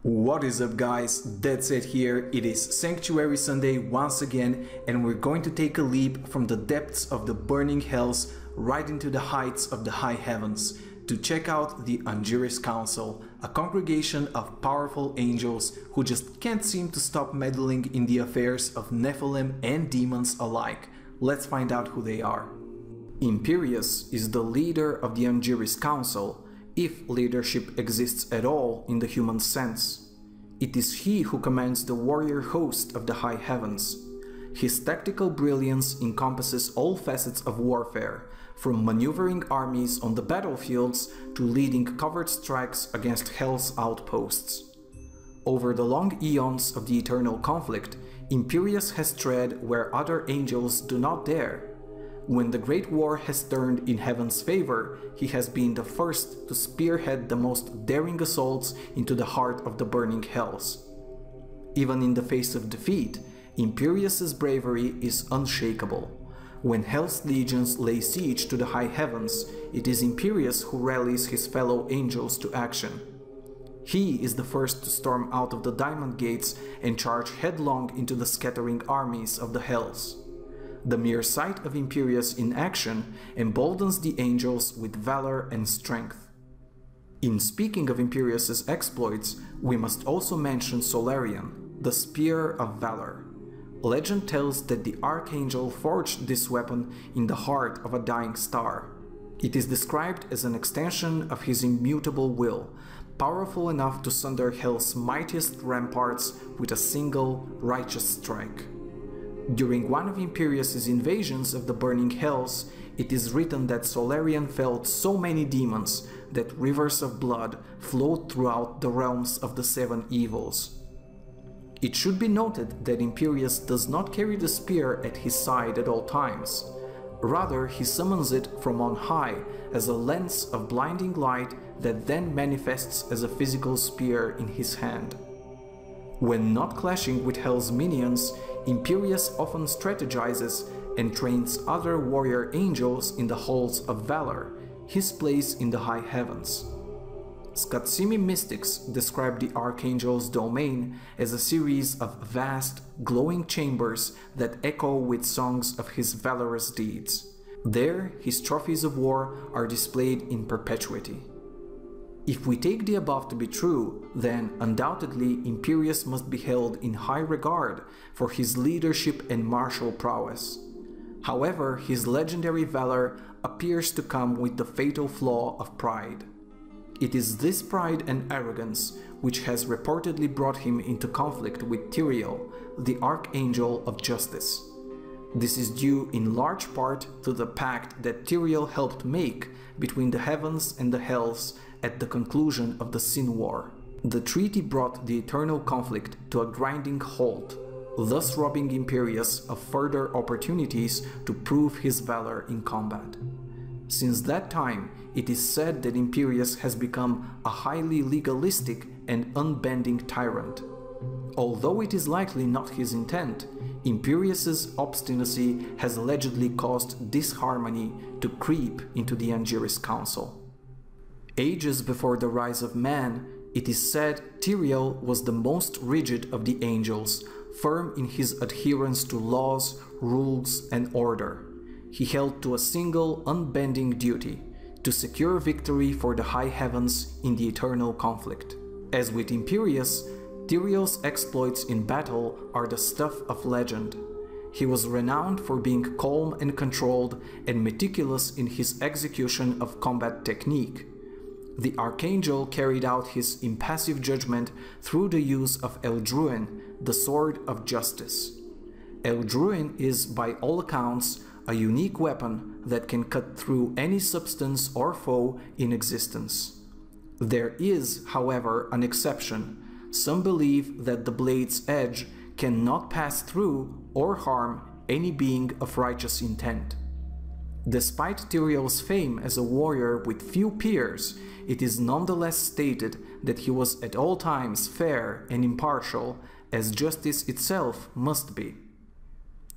What is up, guys? That's it here. It is Sanctuary Sunday once again, and we're going to take a leap from the depths of the burning hells right into the heights of the high heavens to check out the Angiris Council, a congregation of powerful angels who just can't seem to stop meddling in the affairs of Nephilim and demons alike. Let's find out who they are. Imperius is the leader of the Angiris Council, if leadership exists at all in the human sense. It is he who commands the warrior host of the high heavens. His tactical brilliance encompasses all facets of warfare, from maneuvering armies on the battlefields to leading covert strikes against Hell's outposts. Over the long eons of the eternal conflict, Imperius has tread where other angels do not dare. When the Great War has turned in heaven's favor, he has been the first to spearhead the most daring assaults into the heart of the burning hells. Even in the face of defeat, Imperius's bravery is unshakable. When Hell's legions lay siege to the high heavens, it is Imperius who rallies his fellow angels to action. He is the first to storm out of the diamond gates and charge headlong into the scattering armies of the hells. The mere sight of Imperius in action emboldens the angels with valor and strength. In speaking of Imperius's exploits, we must also mention Solarian, the Spear of Valor. Legend tells that the Archangel forged this weapon in the heart of a dying star. It is described as an extension of his immutable will, powerful enough to sunder Hell's mightiest ramparts with a single righteous strike. During one of Imperius's invasions of the burning hells, it is written that Solarian felled so many demons that rivers of blood flowed throughout the realms of the seven evils. It should be noted that Imperius does not carry the spear at his side at all times. Rather, he summons it from on high as a lens of blinding light that then manifests as a physical spear in his hand. When not clashing with Hell's minions, Imperius often strategizes and trains other warrior angels in the halls of valor, his place in the high heavens. Skatsimi mystics describe the Archangel's domain as a series of vast, glowing chambers that echo with songs of his valorous deeds. There, his trophies of war are displayed in perpetuity. If we take the above to be true, then undoubtedly Imperius must be held in high regard for his leadership and martial prowess. However, his legendary valor appears to come with the fatal flaw of pride. It is this pride and arrogance which has reportedly brought him into conflict with Tyrael, the Archangel of Justice. This is due in large part to the pact that Tyrael helped make between the heavens and the hells at the conclusion of the Sin War. The treaty brought the eternal conflict to a grinding halt, thus robbing Imperius of further opportunities to prove his valor in combat. Since that time, it is said that Imperius has become a highly legalistic and unbending tyrant. Although it is likely not his intent, Imperius's obstinacy has allegedly caused disharmony to creep into the Angiris Council. Ages before the rise of man, it is said Tyrael was the most rigid of the angels, firm in his adherence to laws, rules, and order. He held to a single, unbending duty: to secure victory for the high heavens in the eternal conflict. As with Imperius, Tyrael's exploits in battle are the stuff of legend. He was renowned for being calm and controlled and meticulous in his execution of combat technique. The Archangel carried out his impassive judgment through the use of Eldruin, the Sword of Justice. Eldruin is, by all accounts, a unique weapon that can cut through any substance or foe in existence. There is, however, an exception. Some believe that the blade's edge cannot pass through or harm any being of righteous intent. Despite Tyrael's fame as a warrior with few peers, it is nonetheless stated that he was at all times fair and impartial, as justice itself must be.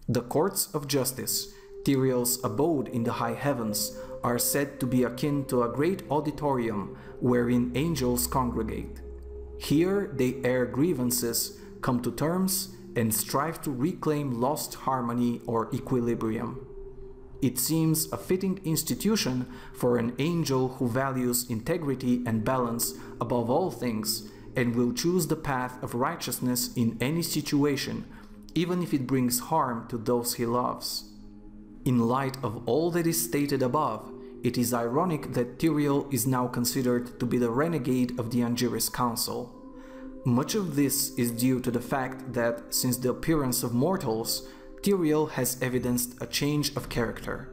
The courts of justice, Tyrael's abode in the high heavens, are said to be akin to a great auditorium wherein angels congregate. Here they air grievances, come to terms, and strive to reclaim lost harmony or equilibrium. It seems a fitting institution for an angel who values integrity and balance above all things and will choose the path of righteousness in any situation, even if it brings harm to those he loves. In light of all that is stated above, it is ironic that Tyrael is now considered to be the renegade of the Angiris Council. Much of this is due to the fact that, since the appearance of mortals, Tyrael has evidenced a change of character.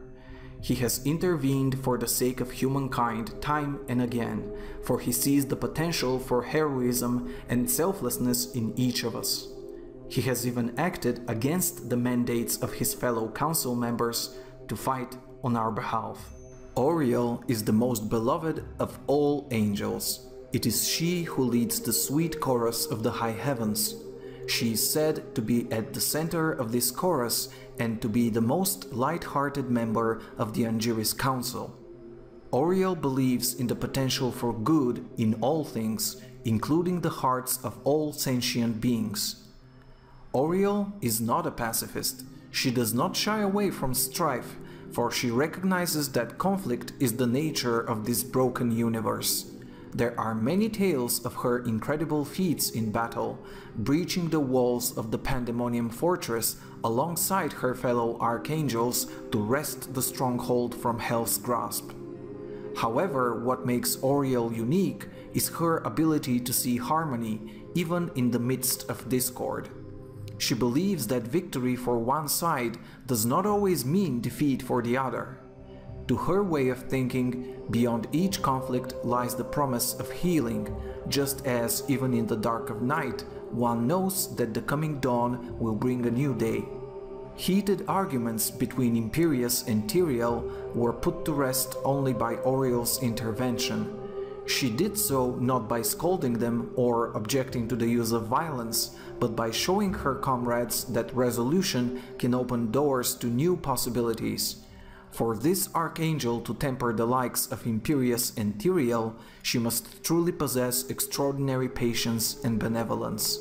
He has intervened for the sake of humankind time and again, for he sees the potential for heroism and selflessness in each of us. He has even acted against the mandates of his fellow council members to fight on our behalf. Oriole is the most beloved of all angels. It is she who leads the sweet chorus of the high heavens. She is said to be at the center of this chorus and to be the most light-hearted member of the Angiris Council. Oriole believes in the potential for good in all things, including the hearts of all sentient beings. Oriole is not a pacifist. She does not shy away from strife, for she recognizes that conflict is the nature of this broken universe. There are many tales of her incredible feats in battle, breaching the walls of the Pandemonium Fortress alongside her fellow archangels to wrest the stronghold from Hell's grasp. However, what makes Oriole unique is her ability to see harmony even in the midst of discord. She believes that victory for one side does not always mean defeat for the other. To her way of thinking, beyond each conflict lies the promise of healing, just as even in the dark of night, one knows that the coming dawn will bring a new day. Heated arguments between Imperius and Tyrael were put to rest only by Oriole's intervention. She did so not by scolding them or objecting to the use of violence, but by showing her comrades that resolution can open doors to new possibilities. For this archangel to temper the likes of Imperius and Tyrael, she must truly possess extraordinary patience and benevolence.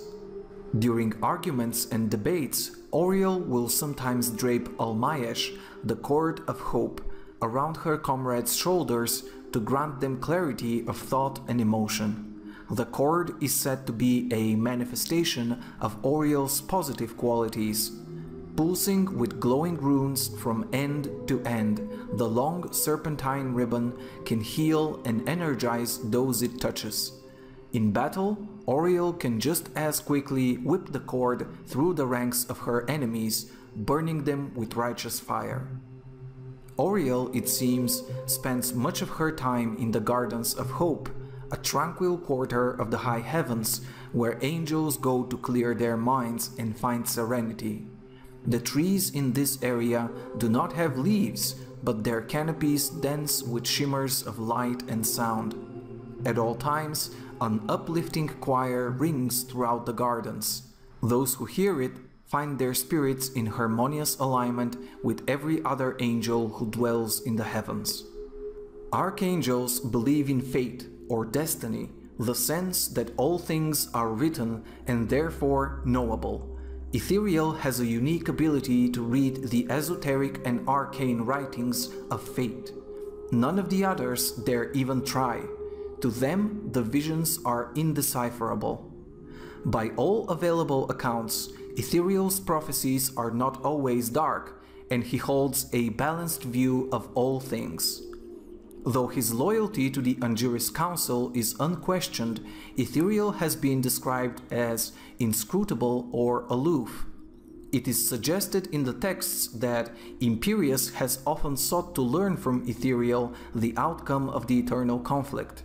During arguments and debates, Oriole will sometimes drape Almayesh, the cord of hope, around her comrades' shoulders to grant them clarity of thought and emotion. The cord is said to be a manifestation of Oriole's positive qualities. Pulsing with glowing runes from end to end, the long serpentine ribbon can heal and energize those it touches. In battle, Oriole can just as quickly whip the cord through the ranks of her enemies, burning them with righteous fire. Oriole, it seems, spends much of her time in the Gardens of Hope, a tranquil quarter of the high heavens where angels go to clear their minds and find serenity. The trees in this area do not have leaves, but their canopies dense with shimmers of light and sound. At all times, an uplifting choir rings throughout the gardens. Those who hear it find their spirits in harmonious alignment with every other angel who dwells in the heavens. Archangels believe in fate or destiny, the sense that all things are written and therefore knowable. Tyrael has a unique ability to read the esoteric and arcane writings of fate. None of the others dare even try. To them, the visions are indecipherable. By all available accounts, Tyrael's prophecies are not always dark, and he holds a balanced view of all things. Though his loyalty to the Angiris Council is unquestioned, Tyrael has been described as inscrutable or aloof. It is suggested in the texts that Imperius has often sought to learn from Tyrael the outcome of the eternal conflict.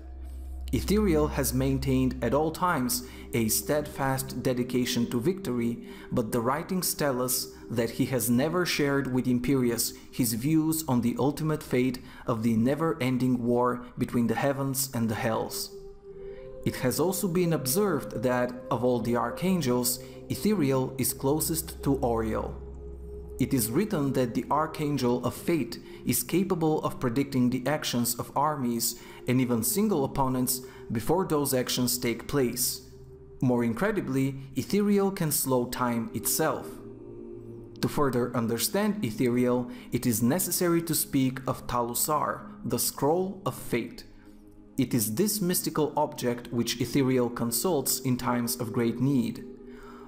Tyrael has maintained at all times a steadfast dedication to victory, but the writings tell us that he has never shared with Imperius his views on the ultimate fate of the never-ending war between the heavens and the hells. It has also been observed that, of all the archangels, Tyrael is closest to Oriole. It is written that the Archangel of Fate is capable of predicting the actions of armies and even single opponents before those actions take place, More incredibly, Ethereal can slow time itself. To further understand Ethereal, it is necessary to speak of Talusar, the Scroll of Fate. It is this mystical object which Ethereal consults in times of great need.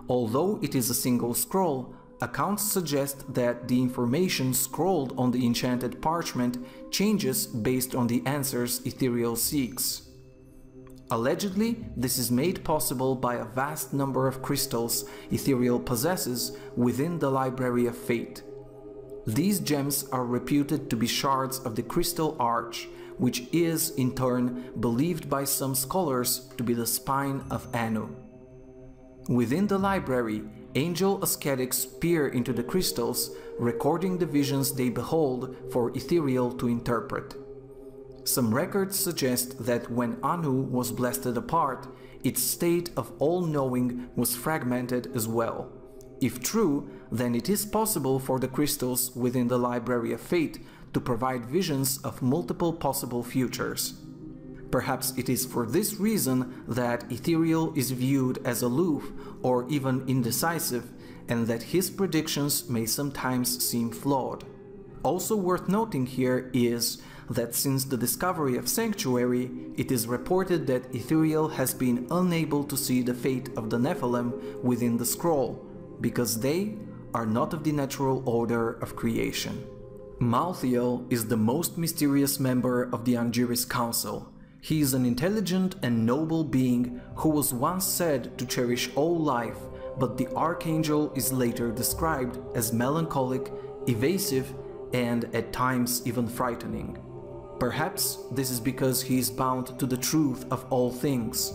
Although it is a single scroll, accounts suggest that the information scrolled on the enchanted parchment changes based on the answers Ethereal seeks. Allegedly, this is made possible by a vast number of crystals Ethereal possesses within the Library of Fate. These gems are reputed to be shards of the Crystal Arch, which is, in turn, believed by some scholars to be the spine of Anu. Within the library, angel ascetics peer into the crystals, recording the visions they behold for Ethereal to interpret. Some records suggest that when Anu was blasted apart, its state of all-knowing was fragmented as well. If true, then it is possible for the crystals within the Library of Fate to provide visions of multiple possible futures. Perhaps it is for this reason that Ethereal is viewed as aloof or even indecisive, and that his predictions may sometimes seem flawed. Also worth noting here is that since the discovery of Sanctuary, it is reported that Ethereal has been unable to see the fate of the Nephilim within the scroll, because they are not of the natural order of creation. Malthael is the most mysterious member of the Angiris Council. He is an intelligent and noble being who was once said to cherish all life, but the Archangel is later described as melancholic, evasive, and at times even frightening. Perhaps this is because he is bound to the truth of all things.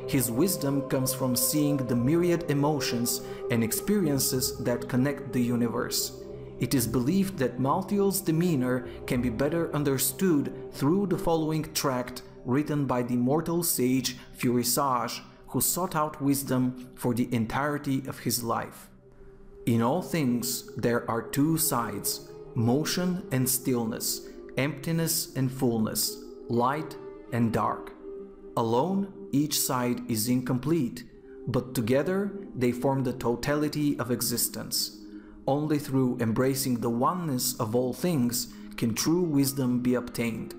His wisdom comes from seeing the myriad emotions and experiences that connect the universe. It is believed that Malthael's demeanor can be better understood through the following tract written by the mortal sage Furisage, who sought out wisdom for the entirety of his life. In all things there are two sides, motion and stillness, emptiness and fullness, light and dark. Alone, each side is incomplete, but together they form the totality of existence. Only through embracing the oneness of all things can true wisdom be obtained.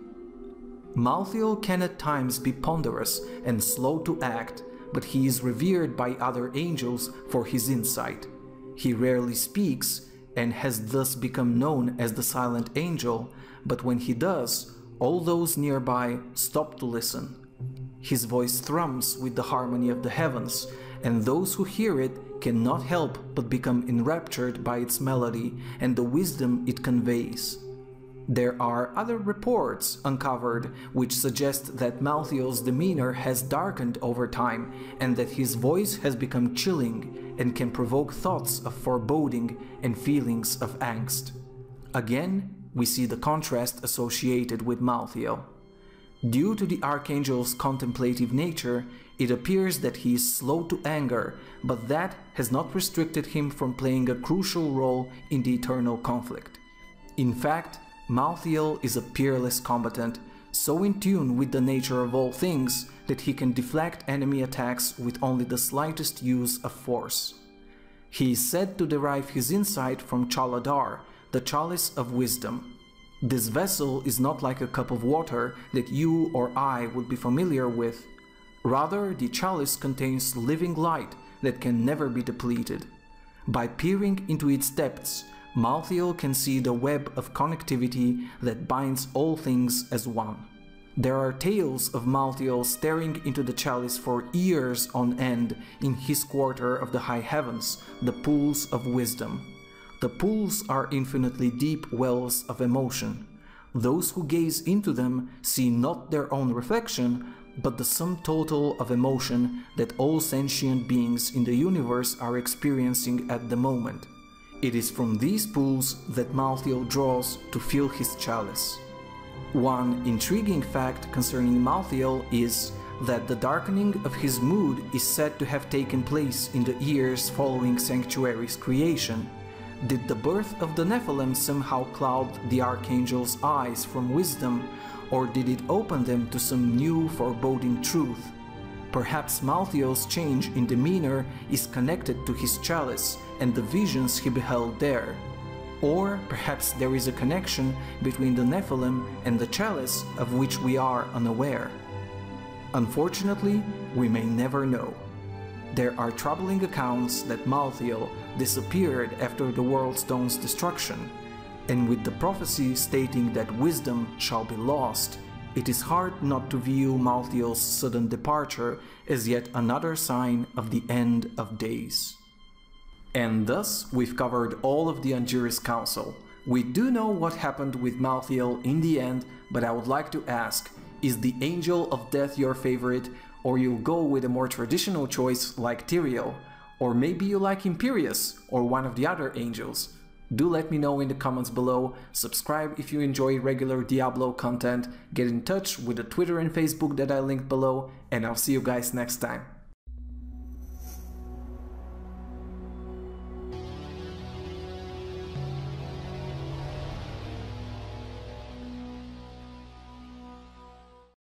Malthael can at times be ponderous and slow to act, but he is revered by other angels for his insight. He rarely speaks and has thus become known as the Silent Angel, but when he does, all those nearby stop to listen. His voice thrums with the harmony of the heavens, and those who hear it cannot help but become enraptured by its melody and the wisdom it conveys. There are other reports uncovered which suggest that Malthael's demeanor has darkened over time and that his voice has become chilling and can provoke thoughts of foreboding and feelings of angst. Again, we see the contrast associated with Malthael. Due to the Archangel's contemplative nature, it appears that he is slow to anger, but that has not restricted him from playing a crucial role in the eternal conflict. In fact, Malthael is a peerless combatant, so in tune with the nature of all things that he can deflect enemy attacks with only the slightest use of force. He is said to derive his insight from Chaladar, the Chalice of Wisdom. This vessel is not like a cup of water that you or I would be familiar with. Rather, the chalice contains living light that can never be depleted. By peering into its depths, Malthael can see the web of connectivity that binds all things as one. There are tales of Malthael staring into the chalice for years on end in his quarter of the high heavens, the pools of wisdom. The pools are infinitely deep wells of emotion. Those who gaze into them see not their own reflection, but the sum total of emotion that all sentient beings in the universe are experiencing at the moment. It is from these pools that Malthael draws to fill his chalice. One intriguing fact concerning Malthael is that the darkening of his mood is said to have taken place in the years following Sanctuary's creation. Did the birth of the Nephilim somehow cloud the Archangel's eyes from wisdom, or did it open them to some new foreboding truth? Perhaps Malthael's change in demeanor is connected to his chalice and the visions he beheld there. Or perhaps there is a connection between the Nephilim and the chalice of which we are unaware. Unfortunately, we may never know. There are troubling accounts that Malthael disappeared after the World Stone's destruction, and with the prophecy stating that wisdom shall be lost, it is hard not to view Malthael's sudden departure as yet another sign of the end of days. And thus we've covered all of the Angiris Council. We do know what happened with Malthael in the end, but I would like to ask, is the Angel of Death your favorite, or you'll go with a more traditional choice like Tyrael? Or maybe you like Imperius or one of the other angels? Do let me know in the comments below, subscribe if you enjoy regular Diablo content, get in touch with the Twitter and Facebook that I linked below, and I'll see you guys next time.